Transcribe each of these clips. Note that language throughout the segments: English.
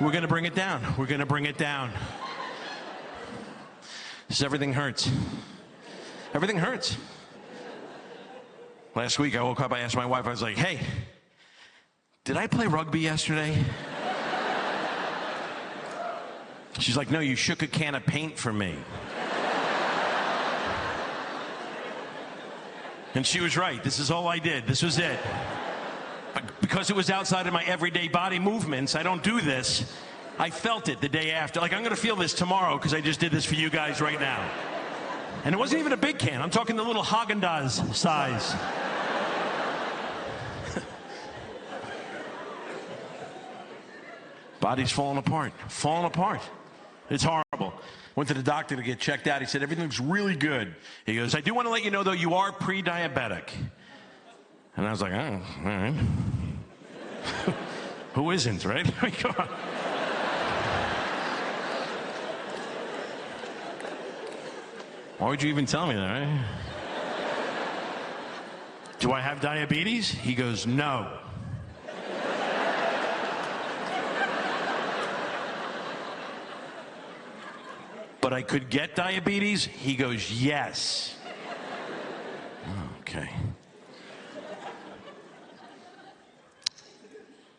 We're going to bring it down. We're going to bring it down. Because everything hurts. Everything hurts. Last week, I woke up, I asked my wife, I was like, hey, did I play rugby yesterday? She's like, no, you shook a can of paint for me. And she was right. This is all I did. This was it. But because it was outside of my everyday body movements, I don't do this. I felt it the day after. Like, I'm going to feel this tomorrow because I just did this for you guys right now. And it wasn't even a big can. I'm talking the little Haagen-Dazs size. Body's falling apart. Falling apart. It's horrible. Went to the doctor to get checked out. He said, everything looks really good. He goes, I do want to let you know, though, you are pre-diabetic. And I was like, oh, all right. Who isn't, right? Come on. Why would you even tell me that, right? Do I have diabetes? He goes, no. But I could get diabetes? He goes, yes. Okay.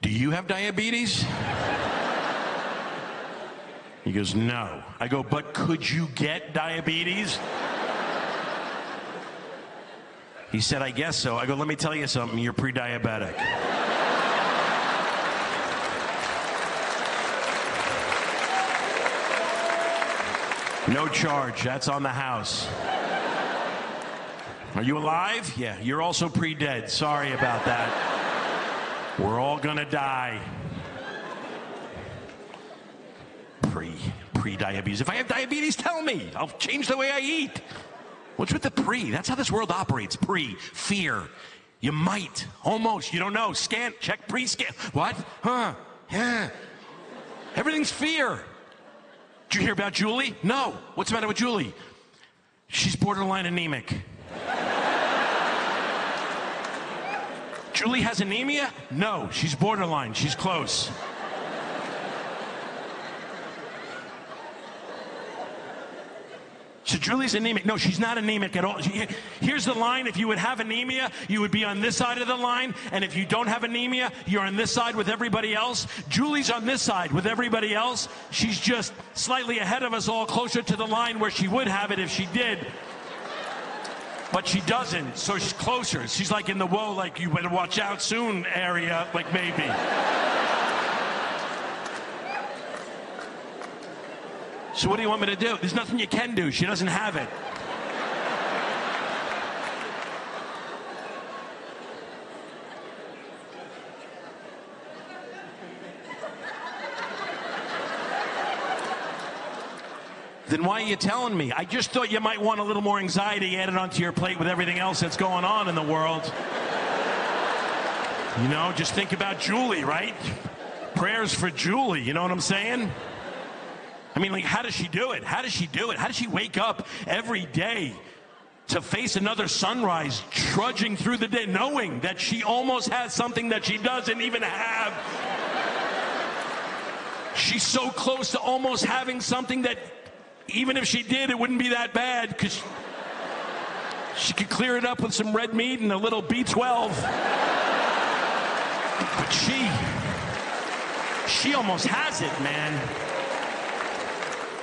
Do you have diabetes? He goes, no. I go, but could you get diabetes? He said, I guess so. I go, let me tell you something, you're pre-diabetic. No charge, that's on the house. Are you alive? Yeah, you're also pre-dead. Sorry about that. We're all gonna die. Pre-diabetes. If I have diabetes, tell me. I'll change the way I eat. What's with the pre? That's how this world operates. Pre, fear. You might, almost, you don't know. Scan, check, pre-scan. What? Huh? Yeah. Everything's fear. Did you hear about Julie? No. What's the matter with Julie? She's borderline anemic. Julie has anemia? No, she's borderline. She's close. So Julie's anemic. No, she's not anemic at all. Here's the line. If you would have anemia, you would be on this side of the line. And if you don't have anemia, you're on this side with everybody else. Julie's on this side with everybody else. She's just slightly ahead of us all, closer to the line where she would have it if she did. But she doesn't, so she's closer. She's like in the whoa, like you better watch out soon area, like maybe. So what do you want me to do? There's nothing you can do. She doesn't have it. Then why are you telling me? I just thought you might want a little more anxiety added onto your plate with everything else that's going on in the world. You know, just think about Julie, right? Prayers for Julie, you know what I'm saying? I mean, like, how does she do it? How does she do it? How does she wake up every day to face another sunrise, trudging through the day, knowing that she almost has something that she doesn't even have? She's so close to almost having something that even if she did, it wouldn't be that bad because she could clear it up with some red meat and a little B12. But she almost has it, man.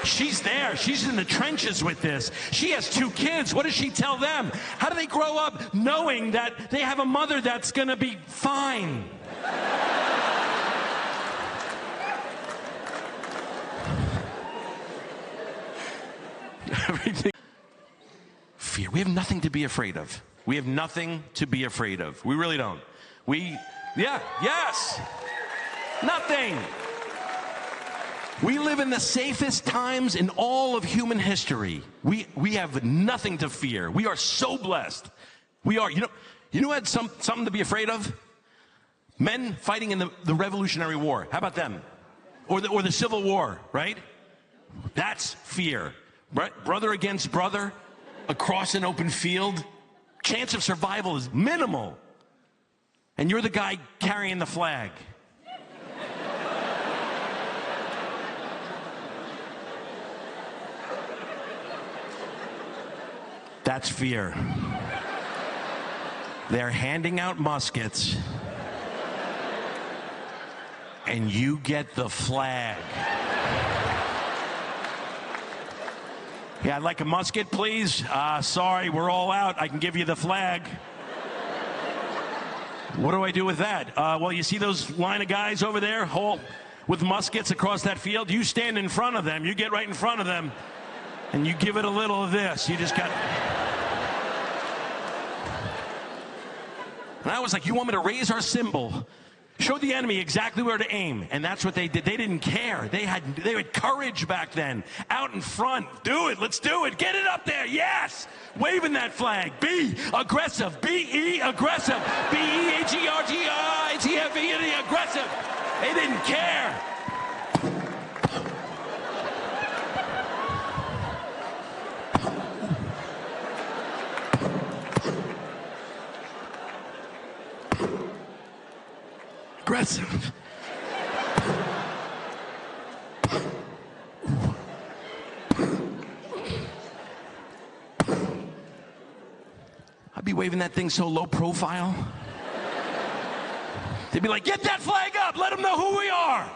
She's there. She's in the trenches with this. She has 2 kids. What does she tell them? How do they grow up knowing that they have a mother that's going to be fine? Everything. Fear. We have nothing to be afraid of. We have nothing to be afraid of. We really don't. Yes. Nothing. We live in the safest times in all of human history. We have nothing to fear. We are so blessed. We are. You know who had something to be afraid of? Men fighting in the Revolutionary War. How about them? Or the Civil War, right? That's fear. Brother against brother, across an open field. Chance of survival is minimal. And you're the guy carrying the flag. That's fear. They're handing out muskets, and you get the flag. Yeah, I'd like a musket, please. Sorry, we're all out. I can give you the flag. What do I do with that? Well, you see those line of guys over there with muskets across that field? You stand in front of them. You get right in front of them, and you give it a little of this. You just got... And I was like, you want me to raise our symbol? Show the enemy exactly where to aim. And that's what they did. They didn't care. They had courage back then. Out in front. Do it. Let's do it. Get it up there. Yes. Waving that flag. Be aggressive. B-E aggressive. B-E-H-E-R-G-I-T-F-E aggressive. They didn't care. Aggressive. I'd be waving that thing so low profile. They'd be like, get that flag up, let them know who we are.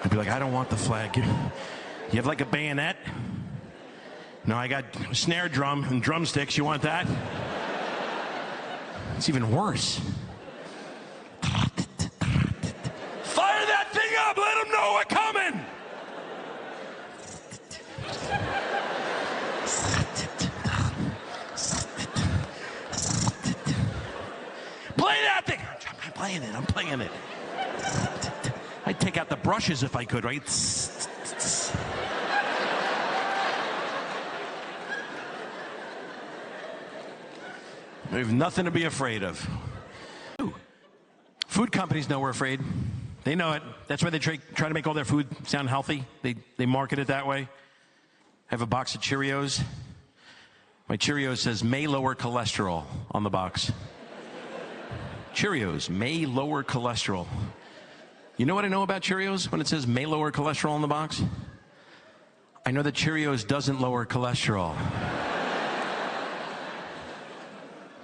I'd be like, I don't want the flag. You have like a bayonet? No, I got a snare drum and drumsticks. You want that? It's even worse. Fire that thing up! Let them know we're coming! Play that thing! I'm playing it. I'd take out the brushes if I could, right? We have nothing to be afraid of. Food companies know we're afraid. They know it. That's why they try to make all their food sound healthy. They market it that way. I have a box of Cheerios. My Cheerios says, may lower cholesterol on the box. Cheerios, may lower cholesterol. You know what I know about Cheerios when it says may lower cholesterol on the box? I know that Cheerios doesn't lower cholesterol.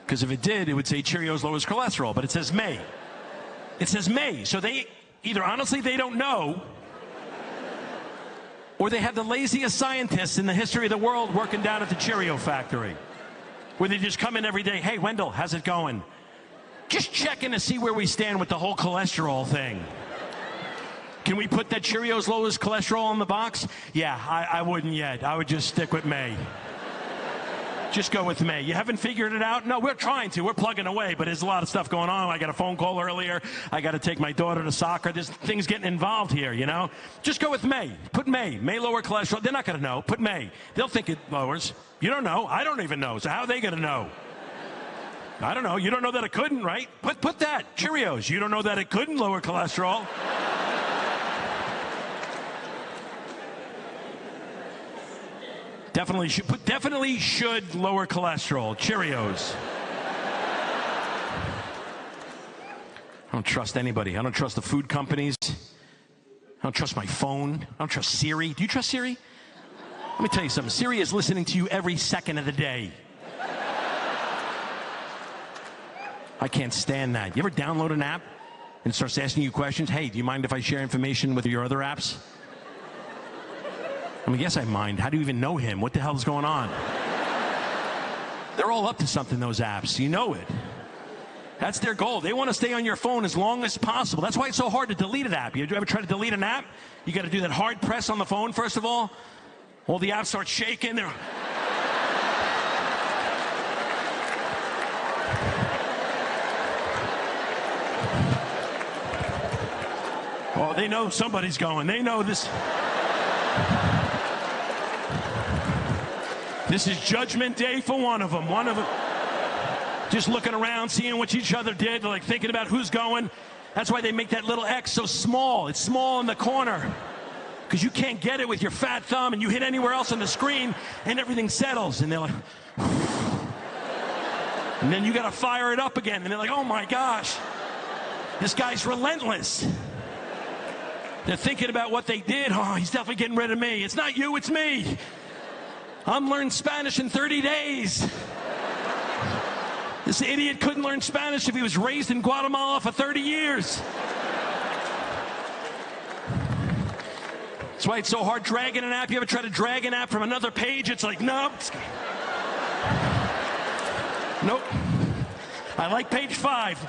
Because if it did, it would say Cheerios lowers cholesterol, but it says may. It says may. So they either honestly they don't know, or they have the laziest scientists in the history of the world working down at the Cheerio factory, where they just come in every day, hey, Wendell, how's it going? Just checking to see where we stand with the whole cholesterol thing. Can we put that Cheerios lowers cholesterol in the box? Yeah, I wouldn't yet. I would just stick with May. Just go with May. You haven't figured it out? No, we're trying to. We're plugging away, but there's a lot of stuff going on. I got a phone call earlier. I got to take my daughter to soccer. There's things getting involved here, you know? Just go with May. Put May. May lower cholesterol. They're not going to know. Put May. They'll think it lowers. You don't know. I don't even know. So how are they going to know? I don't know. You don't know that it couldn't, right? Put that. Cheerios. You don't know that it couldn't lower cholesterol. Definitely should lower cholesterol. Cheerios. I don't trust anybody. I don't trust the food companies. I don't trust my phone. I don't trust Siri. Do you trust Siri? Let me tell you something. Siri is listening to you every second of the day. I can't stand that. You ever download an app and it starts asking you questions? Hey, do you mind if I share information with your other apps? I mean, yes, I mind. How do you even know him? What the hell is going on? They're all up to something, those apps. You know it. That's their goal. They want to stay on your phone as long as possible. That's why it's so hard to delete an app. You ever try to delete an app? You got to do that hard press on the phone, first of all. All the apps start shaking. They're... Oh, they know somebody's going. They know this. This is judgment day for one of them. One of them just looking around, seeing what each other did, like thinking about who's going. That's why they make that little X so small. It's small in the corner. because you can't get it with your fat thumb, and you hit anywhere else on the screen, and everything settles, and they're like, and then you got to fire it up again, and they're like, oh my gosh, this guy's relentless. They're thinking about what they did. Oh, he's definitely getting rid of me. It's not you, it's me. I'm learning Spanish in 30 days. This idiot couldn't learn Spanish if he was raised in Guatemala for 30 years. That's why it's so hard dragging an app. You ever try to drag an app from another page? It's like, nope. Nope. I like page 5.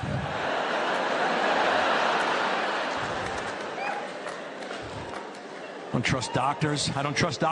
I don't trust doctors. I don't trust doctors.